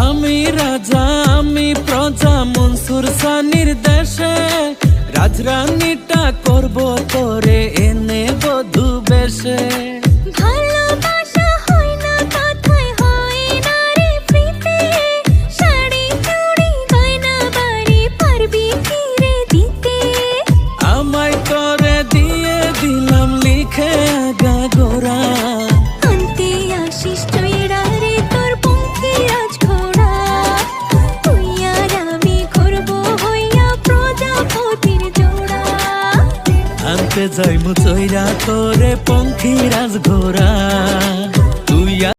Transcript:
আমি রাজা আমি প্রজা মনসুর সানির দেশে রাজরানীটা করব তোরে এনে বধূ বেশে। ভালোবাসা হয় না কথায় হয় না রে প্রীতি, শাড়ি চুড়ি গয়না বাড়ি পারবি কি রে দিতে। আমায় তোরে দিয়ে দিলাম লিখে আগা গোরা, আনতে আসিস চৈরা রে তোর পঙ্খী রাজঘোড়া, তুই আর আমি ঘুরবো হইয়া প্রজাপতির জোড়া। আনতে যাইমু চৈরা তোরে পঙ্খী রাজঘোড়া।